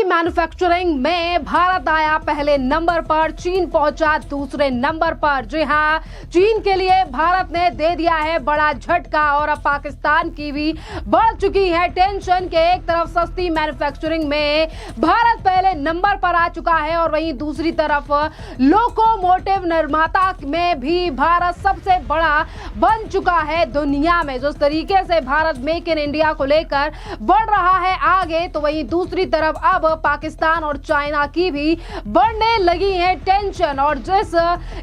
Manufacturing में भारत आया पहले नंबर पर, चीन पहुंचा दूसरे नंबर पर। जी हां, चीन के लिए भारत ने दे दिया है बड़ा झटका और अब पाकिस्तान की भी बढ़ चुकी है टेंशन के। एक तरफ सस्ती मैन्युफैक्चरिंग में भारत पहले नंबर पर आ चुका है और वहीं दूसरी तरफ लोकोमोटिव निर्माता में भी भारत सबसे बड़ा बन चुका है दुनिया में। जिस तरीके से भारत मेक इन इंडिया को लेकर बढ़ रहा है आगे, तो वहीं दूसरी तरफ अब पाकिस्तान और चाइना की भी बढ़ने लगी है टेंशन। और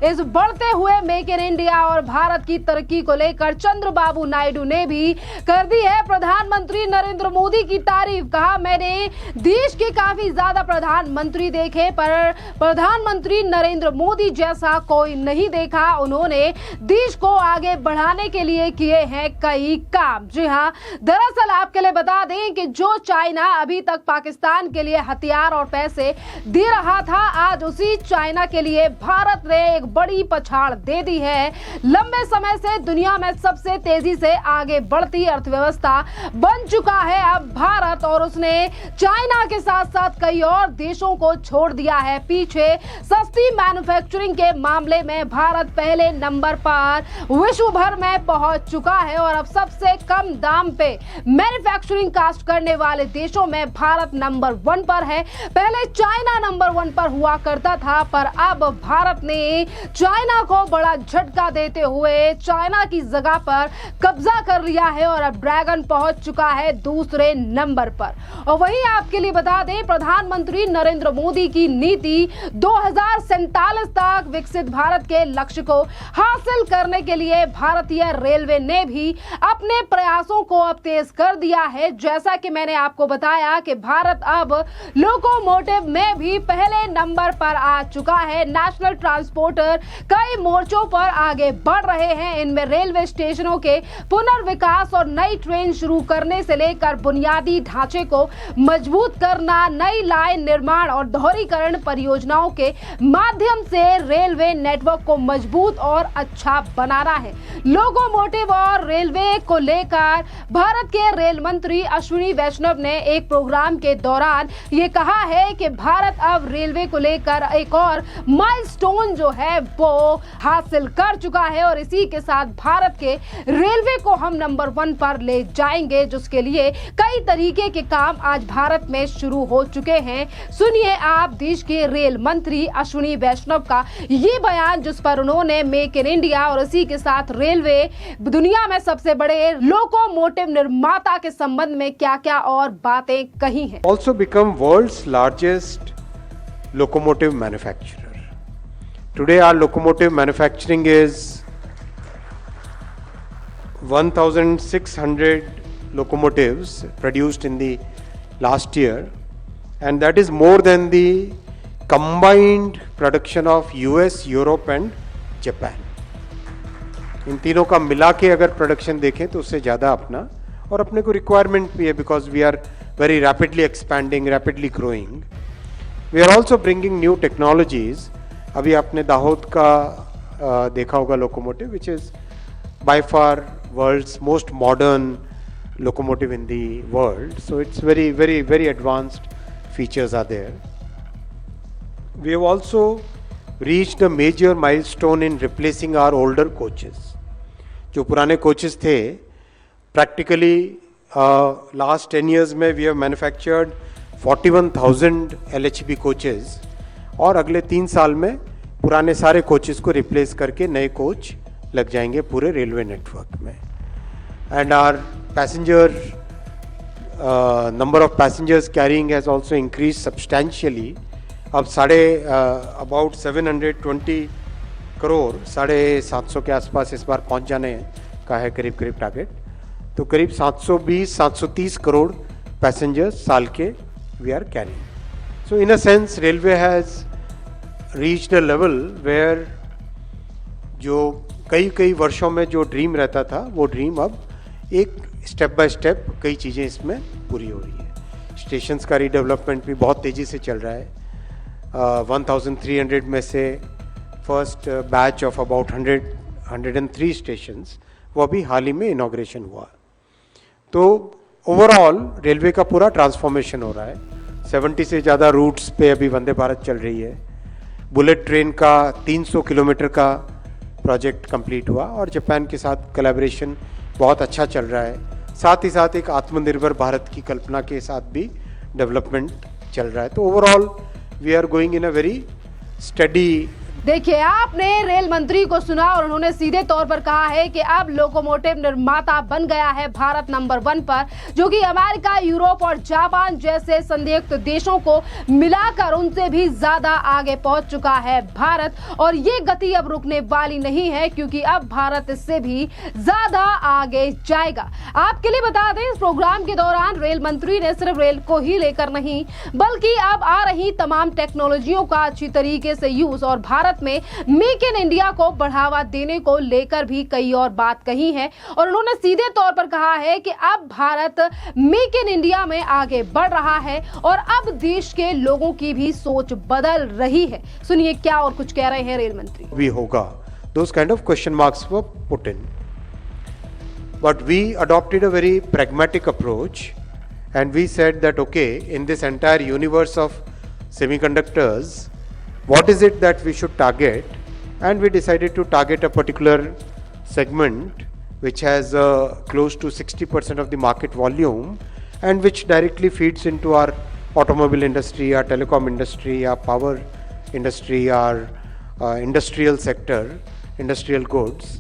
इस बढ़ते हुए मेक इन इंडिया और भारत की तरक्की को लेकर चंद्रबाबू नायडू ने भी कर दी है प्रधानमंत्री नरेंद्र मोदी की तारीफ। कहा, मैंने देश के काफी ज्यादा प्रधानमंत्री देखे पर प्रधानमंत्री नरेंद्र मोदी जैसा कोई नहीं देखा। उन्होंने देश को आगे बढ़ाने के लिए किए हैं कई काम। जी हाँ, दरअसल आपके लिए बता दें कि जो चाइना अभी तक पाकिस्तान के लिए हथियार और पैसे दे रहा था, आज उसी चाइना के लिए भारत ने एक बड़ी पछाड़ दे दी है। लंबे समय से दुनिया में सबसे तेजी से आगे बढ़ती अर्थव्यवस्था बन चुका है अब भारत, और उसने चाइना के साथ साथ कई और देशों को छोड़ दिया है पीछे। सस्ती मैन्युफैक्चरिंग के मामले में भारत पहले नंबर पर विश्व भर में पहुंच चुका है और अब सबसे कम दाम पे मैन्युफैक्चरिंग कास्ट करने वाले देशों में भारत नंबर 1 पर है। पहले चाइना नंबर 1 पर हुआ करता था, पर अब भारत ने चाइना को बड़ा झटका देते हुए चाइना की जगह पर कब्जा कर लिया है और अब ड्रैगन पहुंच चुका है दूसरे नंबर पर। और वहीं आपके लिए बता दें, प्रधानमंत्री नरेंद्र मोदी की नीति 2047 तक विकसित भारत के लक्ष्य को हासिल करने के लिए भारतीय रेलवे ने भी अपने प्रयासों को अब तेज कर दिया है। जैसा कि मैंने आपको बताया कि भारत अब लोकोमोटिव में भी पहले नंबर पर आ चुका है। नेशनल ट्रांसपोर्टर कई मोर्चों पर आगे बढ़ रहे हैं। इनमें रेलवे स्टेशनों के पुनर्विकास और नई ट्रेन शुरू करने से लेकर बुनियादी ढांचे को मजबूत करना, नई लाइन निर्माण और दोहरीकरण परियोजनाओं के माध्यम से रेलवे नेटवर्क को मजबूत और अच्छा बनाना है। लोकोमोटिव और रेलवे को लेकर भारत के रेल मंत्री अश्विनी वैष्णव ने एक प्रोग्राम के दौरान ये कहा है कि भारत अब रेलवे को लेकर एक और माइलस्टोन जो है वो हासिल कर चुका है और इसी के साथ भारत के रेलवे को हम नंबर 1 पर ले जाएंगे, जिसके लिए कई तरीके के काम आज भारत में शुरू हो चुके हैं। सुनिए आप देश के रेल मंत्री अश्विनी वैष्णव का ये बयान, जिस पर उन्होंने मेक इन इंडिया और इसी के साथ रेलवे दुनिया में सबसे बड़े लोकोमोटिव निर्माता के संबंध में क्या-क्या और बातें कही हैं। Also become world's largest locomotive manufacturer. Today our locomotive manufacturing is 1,600 locomotives produced in the last year, and that is more than the combined production of US, Europe and Japan. इन तीनों का मिला के अगर प्रोडक्शन देखें तो उससे ज़्यादा अपना, और अपने को रिक्वायरमेंट भी है, because we are very rapidly expanding, rapidly growing. We are also bringing new technologies. अभी आपने दाहोद का देखा होगा locomotive, which is by far world's most modern locomotive in the world. So it's very, very, very advanced features are there. We have also reached a major milestone in replacing our older coaches. जो पुराने coaches थे, practically last 10 years में we have manufactured 41,000 LHB coaches, और अगले 3 साल में पुराने सारे कोचेस को रिप्लेस करके नए कोच लग जाएंगे पूरे रेलवे नेटवर्क में। And our passenger number of passengers carrying has also increase substantially. अब अबाउट 720 करोड़, 750 के आसपास इस बार पहुंच जाने का है करीब टारगेट। तो करीब 730 करोड़ पैसेंजर्स साल के we are carrying. So in a sense railway has reached a level where जो कई वर्षों में जो ड्रीम रहता था, वो ड्रीम अब एक स्टेप बाय स्टेप कई चीज़ें इसमें पूरी हो रही है। स्टेशंस का रीडेवलपमेंट भी बहुत तेज़ी से चल रहा है। 1300 में से first batch of about 103 stations, वो अभी हाल ही में इनॉग्रेशन हुआ। तो ओवरऑल रेलवे का पूरा ट्रांसफॉर्मेशन हो रहा है। 70 से ज़्यादा रूट्स पे अभी वंदे भारत चल रही है। बुलेट ट्रेन का 300 किलोमीटर का प्रोजेक्ट कंप्लीट हुआ और जापान के साथ कोलैबोरेशन बहुत अच्छा चल रहा है। साथ ही साथ एक आत्मनिर्भर भारत की कल्पना के साथ भी डेवलपमेंट चल रहा है। तो overall we are going in a very steady. देखिए, आपने रेल मंत्री को सुना और उन्होंने सीधे तौर पर कहा है कि अब लोकोमोटिव निर्माता बन गया है भारत नंबर 1 पर, जो कि अमेरिका, यूरोप और जापान जैसे संदिग्ध देशों को मिलाकर उनसे भी ज्यादा आगे पहुंच चुका है भारत। और ये गति अब रुकने वाली नहीं है, क्योंकि अब भारत इससे भी ज्यादा आगे जाएगा। आपके लिए बता दें, इस प्रोग्राम के दौरान रेल मंत्री ने सिर्फ रेल को ही लेकर नहीं, बल्कि अब आ रही तमाम टेक्नोलॉजियों का अच्छी तरीके से यूज और भारत में मेक इन इंडिया को बढ़ावा देने को लेकर भी कई और बात कही है। और उन्होंने सीधे तौर पर कहा है कि अब भारत मेक इन इंडिया में आगे बढ़ रहा है और अब देश के लोगों की भी सोच बदल रही है। सुनिए क्या और कुछ कह रहे हैं रेल मंत्री। भी होगा, those kind of question marks were put in, but we adopted a very pragmatic approach and we said that okay, in this entire universe of semiconductors, what is it that we should target? And we decided to target a particular segment which has close to 60% of the market volume and which directly feeds into our automobile industry, our telecom industry, our power industry, our industrial sector, industrial goods.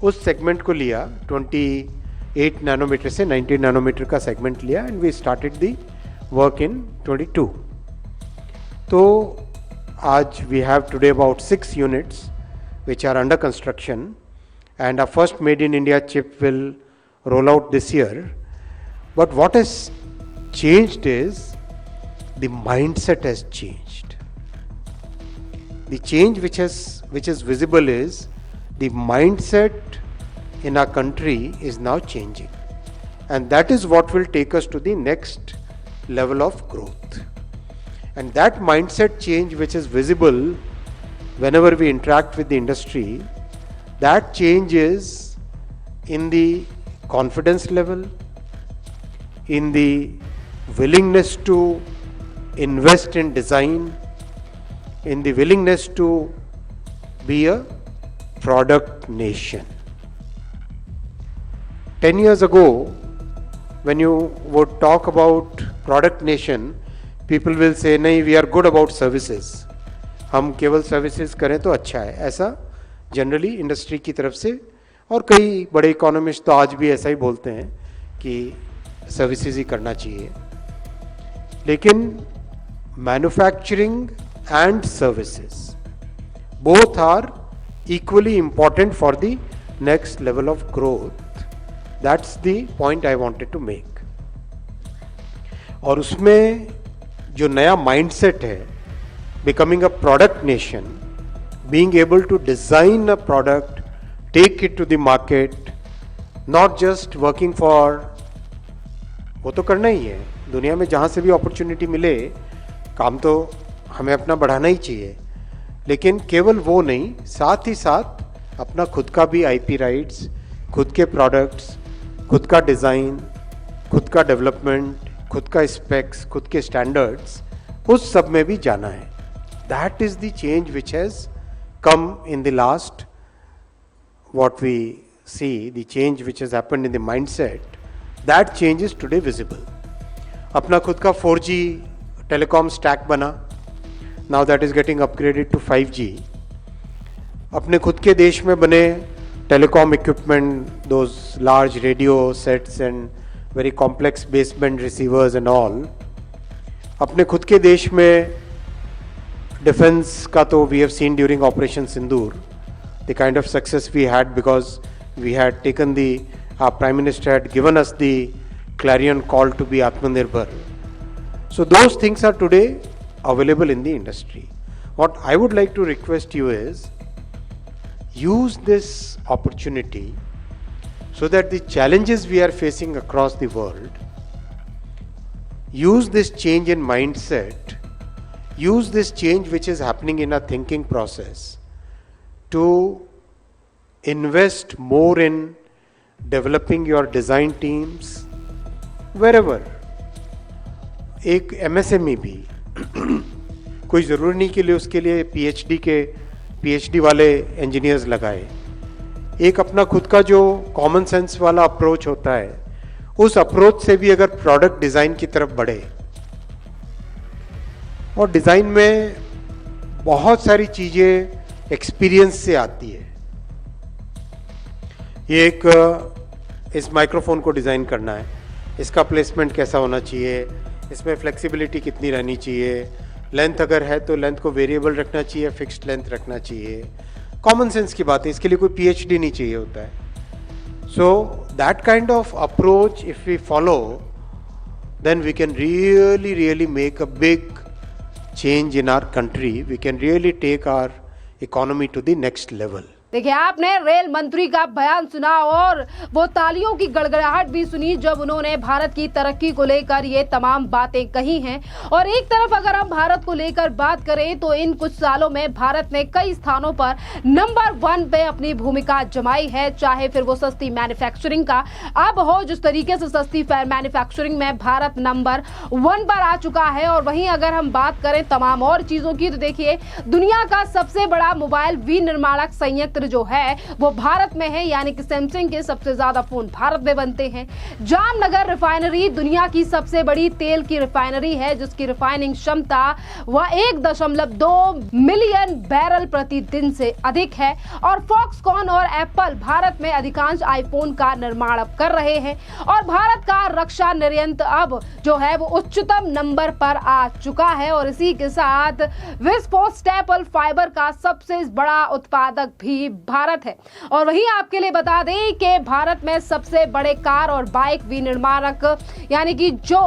उस segment को लिया, 28 nanometre से 19 nanometre का segment लिया and we started the work in 22. तो आज we have today about 6 units which are under construction and our first made in India chip will roll out this year. But what has changed is the mindset has changed. The change which is visible is the mindset in our country is now changing, and that is what will take us to the next level of growth. And that mindset change which is visible whenever we interact with the industry, that change is in the confidence level, in the willingness to invest in design, in the willingness to be a product nation. 10 years ago, when you would talk about product nation, people will say नहीं, we are good about services, हम केवल services करें तो अच्छा है, ऐसा generally industry की तरफ से, और कई बड़े इकोनॉमिस्ट तो आज भी ऐसा ही बोलते हैं कि सर्विसेज ही करना चाहिए. लेकिन manufacturing and services both are equally important for the next level of growth. That's the point I wanted to make. और उसमें जो नया mindset है, becoming a product nation, being able to design a product, take it to the market, not just working for, वो तो करना ही है, दुनिया में जहाँ से भी अपॉर्चुनिटी मिले काम तो हमें अपना बढ़ाना ही चाहिए, लेकिन केवल वो नहीं, साथ ही साथ अपना खुद का भी आईपी राइट्स, खुद के प्रोडक्ट्स, खुद का डिज़ाइन, खुद का डेवलपमेंट, खुद का स्पेक्स, खुद के स्टैंडर्ड्स, उस सब में भी जाना है. That is the change which has come in the last, what we see, the change which has happened in the mindset, that change is today visible. अपना खुद का 4G टेलीकॉम स्टैक बना, now that is getting upgraded to 5G. अपने खुद के देश में बने telecom equipment, those large radio sets and very complex baseband receivers and all. अपने खुद के देश में डिफेंस का तो we have seen during Operation Sindoor, the kind of success we had because we had taken our Prime Minister had given us the clarion call to be Atmanirbhar. So those things are today available in the industry. What I would like to request you is, use this opportunity so that the challenges we are facing across the world, use this change in mindset, use this change which is happening in our thinking process to invest more in developing your design teams wherever. एक MSME भी कोई ज़रूरी नहीं के लिए उसके लिए PhD वाले इंजीनियर्स लगाए। एक अपना खुद का जो कॉमन सेंस वाला अप्रोच होता है, उस अप्रोच से भी अगर प्रोडक्ट डिज़ाइन की तरफ बढ़े, और डिज़ाइन में बहुत सारी चीज़ें एक्सपीरियंस से आती है। ये इस माइक्रोफोन को डिज़ाइन करना है, इसका प्लेसमेंट कैसा होना चाहिए, इसमें फ्लेक्सिबिलिटी कितनी रहनी चाहिए, लेंथ अगर है तो लेंथ को वेरिएबल रखना चाहिए, फिक्स्ड लेंथ रखना चाहिए। कॉमन सेंस की बात है, इसके लिए कोई पीएचडी नहीं चाहिए होता है। So that kind of approach if we follow, then we can really make a big change in our country. We can really take our economy to the next level. देखिए, आपने रेल मंत्री का बयान सुना और वो तालियों की गड़गड़ाहट भी सुनी जब उन्होंने भारत की तरक्की को लेकर ये तमाम बातें कही हैं। और एक तरफ अगर हम भारत को लेकर बात करें तो इन कुछ सालों में भारत ने कई स्थानों पर नंबर 1 पे अपनी भूमिका जमाई है, चाहे फिर वो सस्ती मैन्युफैक्चरिंग का अब हो। जिस तरीके से सस्ती मैन्युफैक्चरिंग में भारत नंबर 1 पर आ चुका है। और वहीं अगर हम बात करें तमाम और चीजों की तो देखिए, दुनिया का सबसे बड़ा मोबाइल विनिर्माणक संयंत्र जो है वो भारत में है, यानी कि सैमसंग के सबसे ज्यादा फोन भारत में बनते हैं। जामनगर रिफाइनरी दुनिया की सबसे बड़ी तेल की रिफाइनरी है, जिसकी रिफाइनिंग क्षमता वह 1.2 मिलियन बैरल प्रतिदिन से अधिक है। और फॉक्सकॉन और एप्पल भारत में अधिकांश आईफोन का निर्माण अब कर रहे हैं। और भारत का रक्षा निर्यात अब जो है वो उच्चतम नंबर पर आ चुका है। और इसी के साथ विस्फोट स्टेपल फाइबर का सबसे बड़ा उत्पादक भी भारत है। और वहीं आपके लिए बता दें कि भारत में सबसे बड़े कार और बाइक विनिर्माणक, यानी कि जो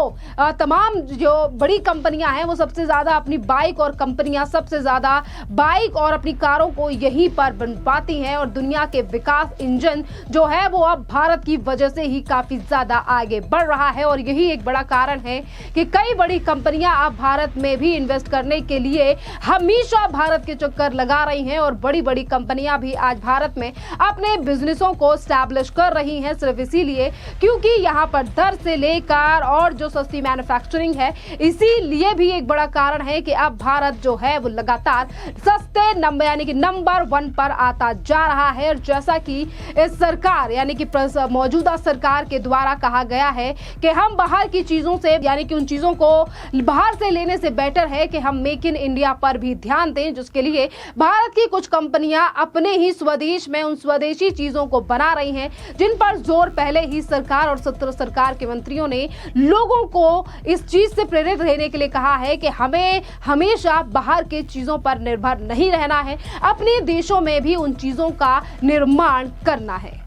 तमाम जो बड़ी कंपनियां हैं वो सबसे ज्यादा अपनी बाइक और कंपनियां सबसे ज्यादा बाइक और अपनी कारों को यहीं पर बनवाती हैं। और दुनिया के विकास इंजन जो है वो अब भारत की वजह से ही काफी ज्यादा आगे बढ़ रहा है। और यही एक बड़ा कारण है कि कई बड़ी कंपनियां अब भारत में भी इन्वेस्ट करने के लिए हमेशा भारत के चक्कर लगा रही हैं। और बड़ी बड़ी कंपनियां भी आज भारत में अपने बिजनेसों को स्टैब्लिश कर रही हैं, सिर्फ इसीलिए क्योंकि यहाँ पर दर से लेकर और जो सस्ती मैन्युफैक्चरिंग है, इसीलिए भी एक बड़ा कारण है कि अब भारत जो है वो लगातार सस्ते नंबर यानी कि नंबर 1 पर आता जा रहा है। और जैसा कि इस सरकार यानी कि मौजूदा सरकार के द्वारा कहा गया है कि हम बाहर की चीजों से यानी कि उन चीजों को बाहर से लेने से बेटर है कि हम मेक इन इंडिया पर भी ध्यान दें, जिसके लिए भारत की कुछ कंपनियां अपने ही स्वदेश में उन स्वदेशी चीजों को बना रही हैं, जिन पर जोर पहले ही सरकार और सत्र सरकार के मंत्रियों ने लोगों को इस चीज से प्रेरित रहने के लिए कहा है कि हमें हमेशा बाहर के चीजों पर निर्भर नहीं रहना है, अपने देशों में भी उन चीजों का निर्माण करना है।